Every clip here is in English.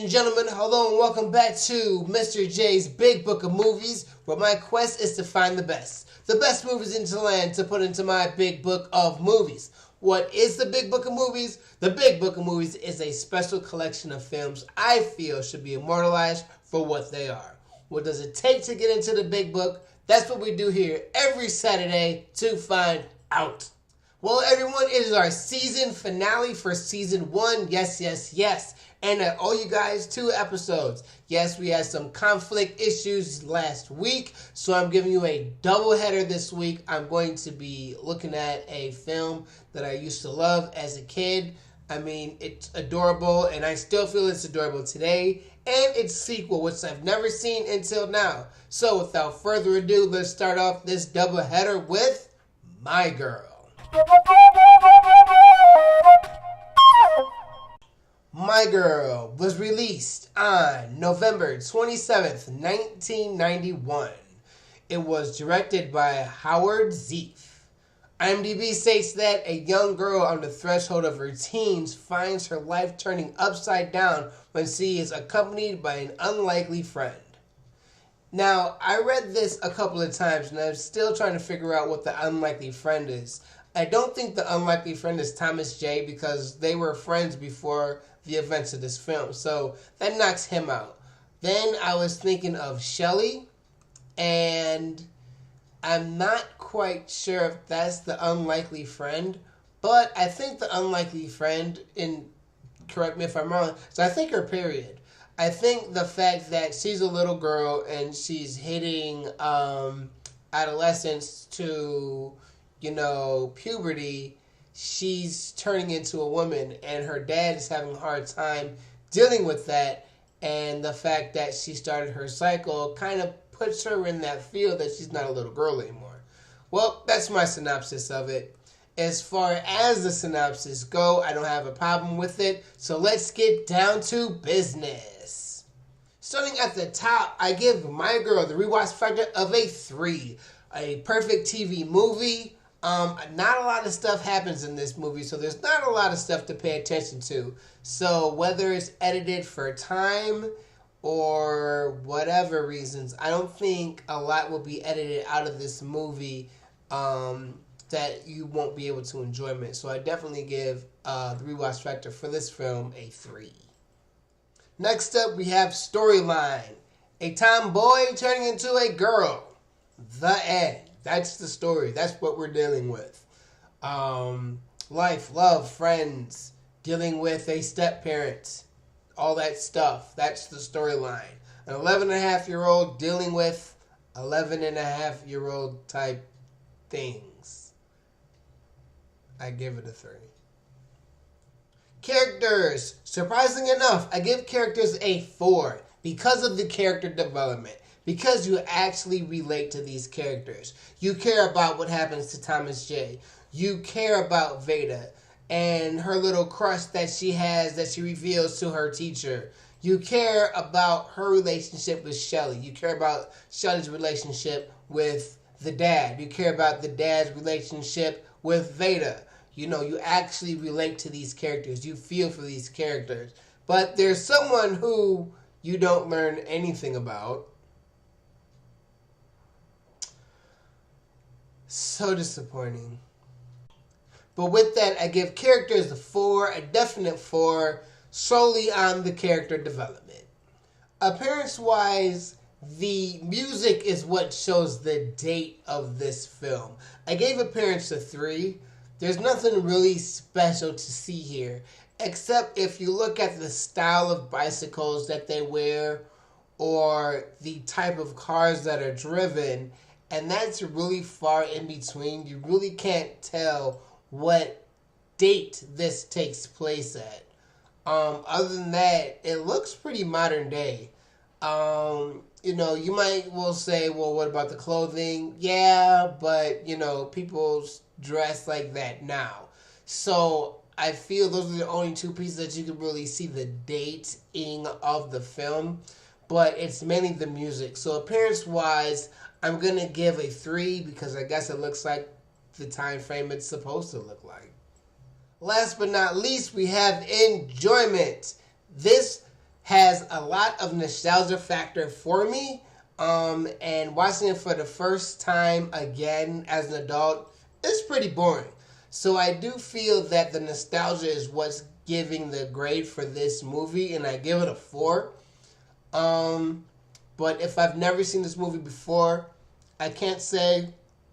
and gentlemen, hello and welcome back to Mr. J's Big Book of Movies, where my quest is to find the best movies into land to put into my Big Book of Movies. What is the Big Book of Movies? The Big Book of Movies is a special collection of films I feel should be immortalized for what they are. What does it take to get into the Big Book? That's what we do here every Saturday to find out. Well, everyone, it is our season finale for season 1. Yes. And I owe you guys 2 episodes. Yes, we had some conflict issues last week, so I'm giving you a double header this week. I'm going to be looking at a film that I used to love as a kid. I mean, it's adorable, and I still feel it's adorable today. And its sequel, which I've never seen until now. So without further ado, let's start off this double header with My Girl. My Girl was released on November 27th, 1991. It was directed by Howard Zieff. IMDb states that a young girl on the threshold of her teens finds her life turning upside down when she is accompanied by an unlikely friend. Now, I read this a couple of times and I'm still trying to figure out what the unlikely friend is. I don't think the unlikely friend is Thomas J because they were friends before the events of this film. So that knocks him out. Then I was thinking of Shelley, and I'm not quite sure if that's the unlikely friend, but I think the unlikely friend, and correct me if I'm wrong, so I think her period. I think the fact that she's a little girl and she's hitting adolescence to, puberty, she's turning into a woman, and her dad is having a hard time dealing with that, and the fact that she started her cycle kind of puts her in that field that she's not a little girl anymore. Well, that's my synopsis of it. As far as the synopsis go, I don't have a problem with it, so let's get down to business. Starting at the top, I give My Girl the rewatch factor of a 3. A perfect TV movie. Not a lot of stuff happens in this movie, so there's not a lot of stuff to pay attention to. So whether it's edited for time or whatever reasons, I don't think a lot will be edited out of this movie that you won't be able to enjoy. So I definitely give the rewatch factor for this film a 3. Next up, we have storyline. A tomboy turning into a girl. The end. That's the story. That's what we're dealing with. Life, love, friends, dealing with a step-parent, all that stuff. That's the storyline. An 11-and-a-half-year-old dealing with 11-and-a-half-year-old type things. I give it a 3. Characters. Surprisingly enough, I give characters a 4 because of the character development. Because you actually relate to these characters. You care about what happens to Thomas J. You care about Veda and her little crush that she has that she reveals to her teacher. You care about her relationship with Shelley. You care about Shelley's relationship with the dad. You care about the dad's relationship with Veda. You actually relate to these characters. You feel for these characters. But there's someone who you don't learn anything about. So disappointing. But with that, I give characters a 4, a definite 4, solely on the character development. Appearance-wise, the music is what shows the date of this film. I gave appearance a 3. There's nothing really special to see here, except if you look at the style of bicycles that they wear or the type of cars that are driven. And that's really far in between. You really can't tell what date this takes place at. Other than that, it looks pretty modern day. You might well say, well, what about the clothing? Yeah, but, people dress like that now. So I feel those are the only 2 pieces that you can really see the dating of the film. But it's mainly the music. So appearance-wise, I'm going to give a 3 because I guess it looks like the time frame it's supposed to look like. Last but not least, we have enjoyment. This has a lot of nostalgia factor for me. And watching it for the first time again as an adult is pretty boring. So I do feel that the nostalgia is what's giving the grade for this movie, and I give it a 4. But if I've never seen this movie before, I can't say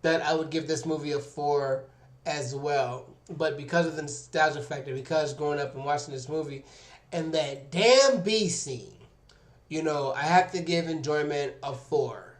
that I would give this movie a 4 as well. But because of the nostalgia factor, because growing up and watching this movie, and that damn bee scene, I have to give enjoyment a 4.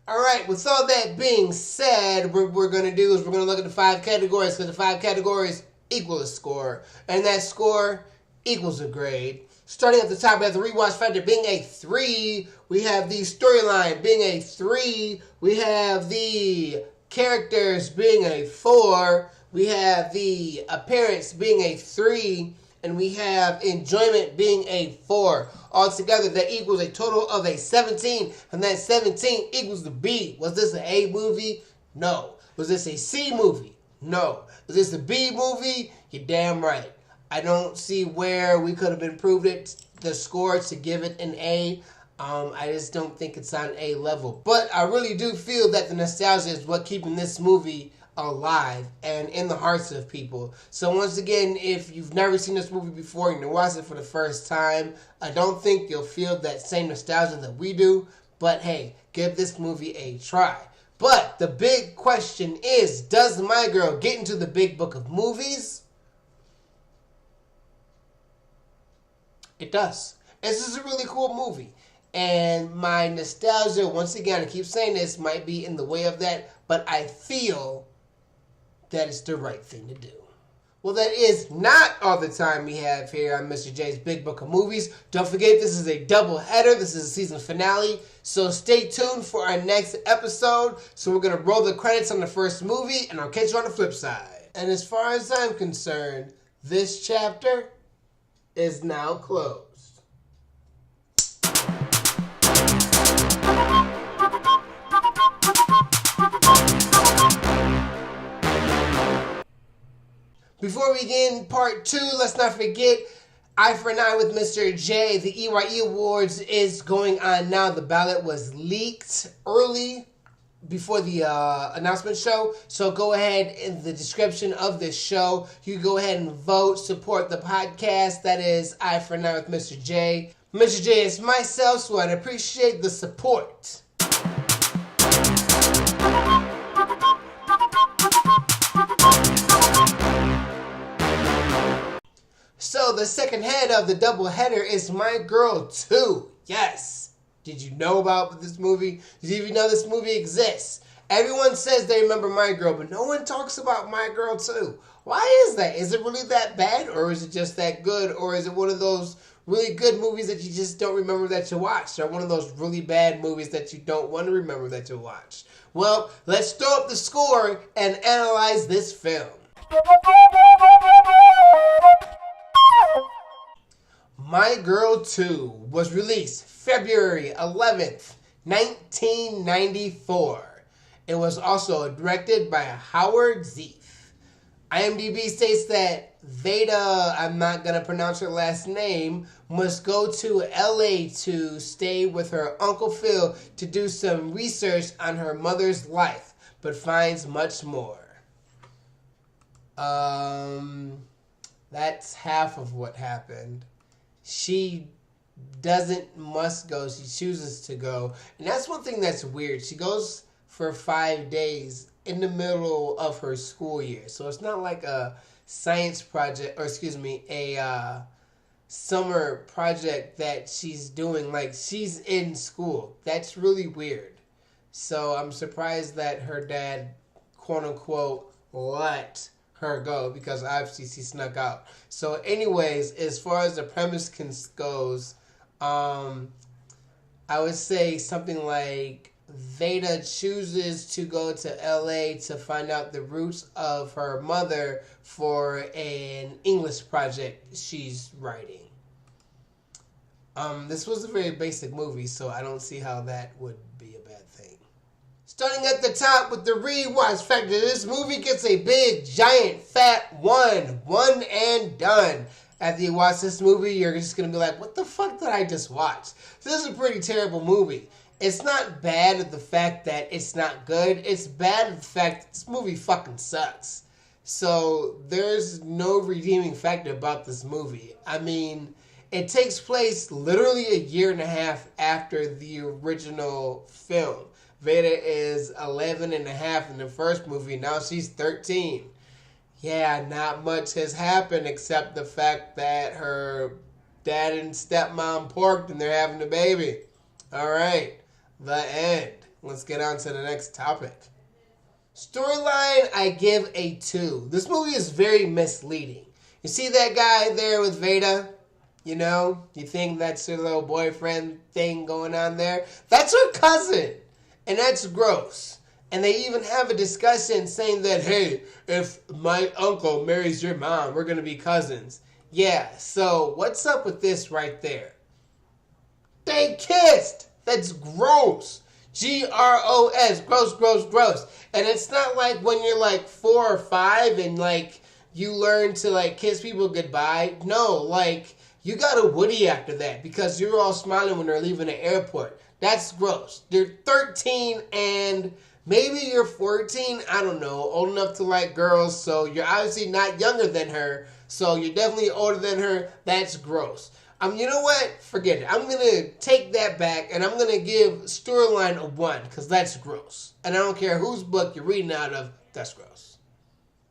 Alright, with all that being said, what we're going to do is we're going to look at the 5 categories, because the 5 categories equal a score, and that score equals a grade. Starting at the top, we have the rewatch factor being a 3. We have the storyline being a 3. We have the characters being a 4. We have the appearance being a 3. And we have enjoyment being a 4. Altogether, that equals a total of a 17. And that 17 equals the B. Was this an A movie? No. Was this a C movie? No. Was this a B movie? You're damn right. I don't see where we could have improved the score to give it an A. I just don't think it's on A level. But I really do feel that the nostalgia is what keeping this movie alive and in the hearts of people. So once again, if you've never seen this movie before and you're watching it for the first time, I don't think you'll feel that same nostalgia that we do. But hey, give this movie a try. But the big question is, does My Girl get into the big book of movies? It does. This is a really cool movie. And my nostalgia, once again, I keep saying this, might be in the way of that, but I feel that it's the right thing to do. Well, that is not all the time we have here on Mr. J's Big Book of Movies. Don't forget, this is a double header. This is a season finale. So stay tuned for our next episode. So we're going to roll the credits on the first movie, and I'll catch you on the flip side. And as far as I'm concerned, this chapter is now closed. Before we begin part 2, let's not forget Eye for an Eye with Mr. J. The EYE Awards is going on now. The ballot was leaked early before the announcement show. So go ahead in the description of this show. You can go ahead and vote, support the podcast. That is Eye for an Eye with Mr. J. Mr. J is myself, so I'd appreciate the support. So the second head of the double header is My Girl 2. Yes. Did you know about this movie? Did you even know this movie exists? Everyone says they remember My Girl, but no one talks about My Girl 2. Why is that? Is it really that bad, or is it just that good, or is it one of those really good movies that you just don't remember that you watched, or one of those really bad movies that you don't want to remember that you watched? Well, let's throw up the score and analyze this film. My Girl 2 was released February 11th, 1994. It was also directed by Howard Zieff. IMDb states that Veda, I'm not going to pronounce her last name, must go to LA to stay with her Uncle Phil to do some research on her mother's life, but finds much more. That's half of what happened. She must go. She chooses to go. And that's one thing that's weird. She goes for 5 days in the middle of her school year. So it's not like a science project, or a summer project that she's doing. Like, she's in school. That's really weird. So I'm surprised that her dad, quote unquote, let her go, because obviously she snuck out. So anyways, as far as the premise goes, I would say something like Veda chooses to go to LA to find out the roots of her mother for an English project she's writing. This was a very basic movie, so I don't see how that would be a bad thing. Starting at the top with the rewatch factor, this movie gets a big, giant, fat 1. One and done. After you watch this movie, you're just going to be like, what the fuck did I just watch? This is a pretty terrible movie. It's not bad at the fact that it's not good. It's bad at the fact that this movie fucking sucks. So there's no redeeming factor about this movie. I mean, it takes place literally a year and a half after the original film. Veda is 11 and a half in the first movie. Now she's 13. Yeah, not much has happened except the fact that her dad and stepmom porked and they're having a baby. All right, the end. Let's get on to the next topic. Storyline, I give a 2. This movie is very misleading. You see that guy there with Veda? You know, you think that's her little boyfriend thing going on there? That's her cousin. And that's gross. And they even have a discussion saying that, hey, if my uncle marries your mom, we're going to be cousins. Yeah, so what's up with this right there? They kissed. That's gross. Gross, gross, gross, gross. And it's not like when you're like 4 or 5 and like you learn to like kiss people goodbye. No, like you got a Woody after that because you're all smiling when they're leaving the airport. That's gross. You're 13 and maybe you're 14. I don't know. Old enough to like girls. So you're obviously not younger than her. So you're definitely older than her. That's gross. You know what? Forget it. I'm going to take that back and I'm going to give storyline a 1 because that's gross. And I don't care whose book you're reading out of. That's gross.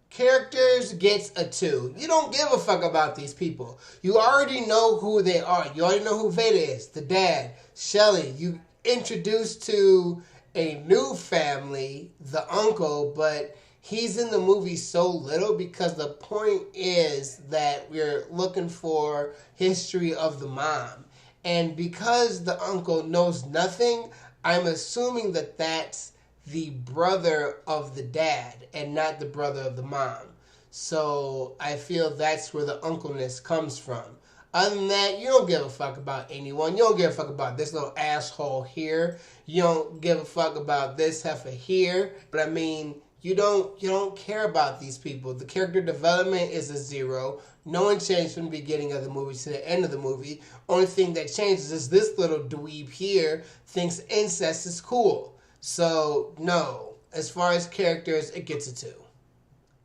Characters gets a 2. You don't give a fuck about these people. You already know who they are. You already know who Veda is. The dad. Shelly. You introduced to a new family, the uncle, but he's in the movie so little because the point is that we're looking for history of the mom. And because the uncle knows nothing, I'm assuming that that's the brother of the dad and not the brother of the mom. So I feel that's where the uncleness comes from. Other than that, you don't give a fuck about anyone. You don't give a fuck about this little asshole here. You don't give a fuck about this heifer here. But I mean, you don't care about these people. The character development is a 0. No one changed from the beginning of the movie to the end of the movie. Only thing that changes is this little dweeb here thinks incest is cool. So, no. As far as characters, it gets a 2.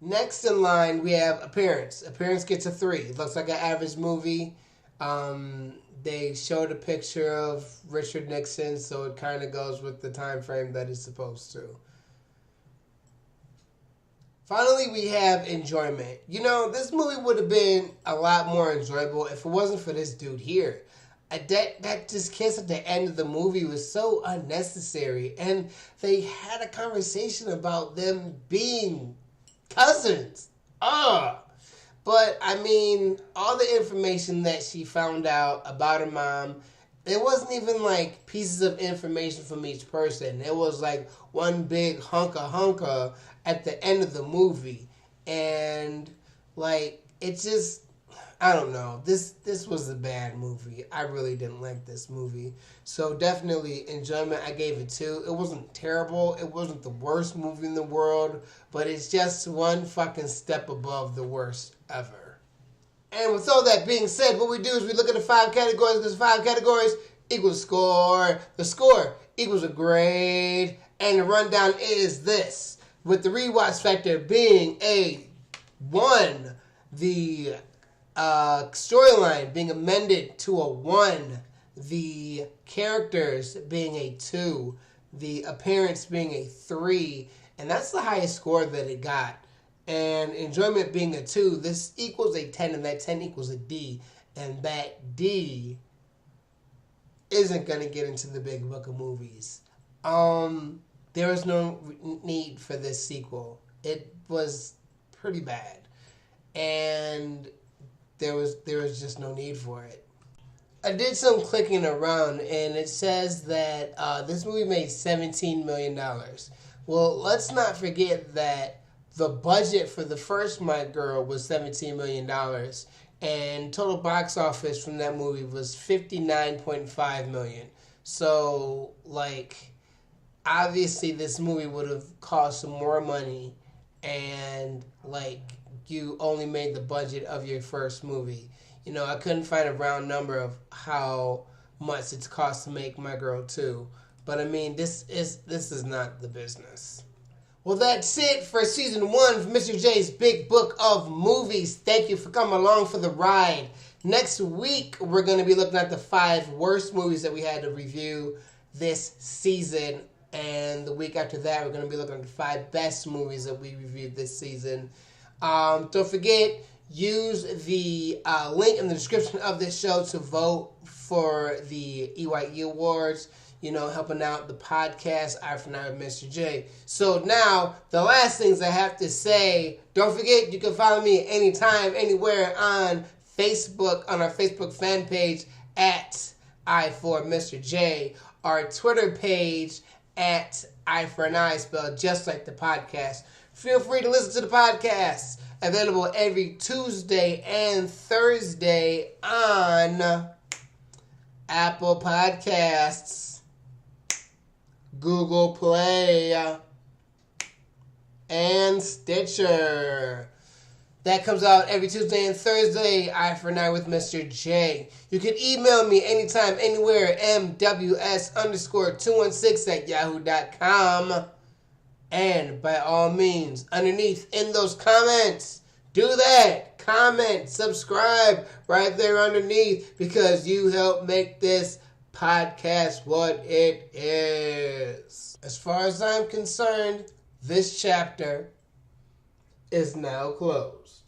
Next in line, we have Appearance. Appearance gets a 3. It looks like an average movie. They showed a picture of Richard Nixon, so it kind of goes with the time frame that it's supposed to. Finally, we have Enjoyment. You know, this movie would have been a lot more enjoyable if it wasn't for this dude here. That just kiss at the end of the movie was so unnecessary. And they had a conversation about them being cousins. But, I mean, all the information that she found out about her mom, it wasn't even, like, pieces of information from each person. It was, like, one big hunka at the end of the movie. And, like, it just, I don't know. This was a bad movie. I really didn't like this movie. So, definitely, Enjoyment, I gave it 2. It wasn't terrible. It wasn't the worst movie in the world. But it's just one fucking step above the worst ever. And with all that being said, what we do is we look at the 5 categories. There's 5 categories equals score. The score equals a grade. And the rundown is this. With the rewatch factor being a 1. The storyline being amended to a 1. The characters being a 2. The appearance being a 3. And that's the highest score that it got. And Enjoyment being a 2, this equals a 10, and that 10 equals a D. And that D isn't going to get into the big book of movies. There was no need for this sequel. It was pretty bad. And there was just no need for it. I did some clicking around, and it says that this movie made $17 million. Well, let's not forget that the budget for the first My Girl was $17 million, and total box office from that movie was $59.5 million. So, like, obviously this movie would have cost some more money, and, like, you only made the budget of your first movie. I couldn't find a round number of how much it's cost to make My Girl 2. But I mean, this is not the business. Well, that's it for season 1 of Mr. J's Big Book of Movies. Thank you for coming along for the ride. Next week, we're going to be looking at the 5 worst movies that we had to review this season. And the week after that, we're going to be looking at the 5 best movies that we reviewed this season. Don't forget, use the link in the description of this show to vote for the EYE Awards. Helping out the podcast, Eye for an Eye with Mr. J. So now, the last things I have to say, don't forget, you can follow me anytime, anywhere on Facebook, on our Facebook fan page, at Eye for Mr. J. Our Twitter page, at Eye for an Eye, spelled just like the podcast. Feel free to listen to the podcast. Available every Tuesday and Thursday on Apple Podcasts, Google Play, and Stitcher. That comes out every Tuesday and Thursday, Eye for an Eye with Mr. J. You can email me anytime, anywhere, mws_216@yahoo.com. And by all means, underneath in those comments, do that. Comment, subscribe right there underneath, because you help make this podcast what it is. As far as I'm concerned, this chapter is now closed.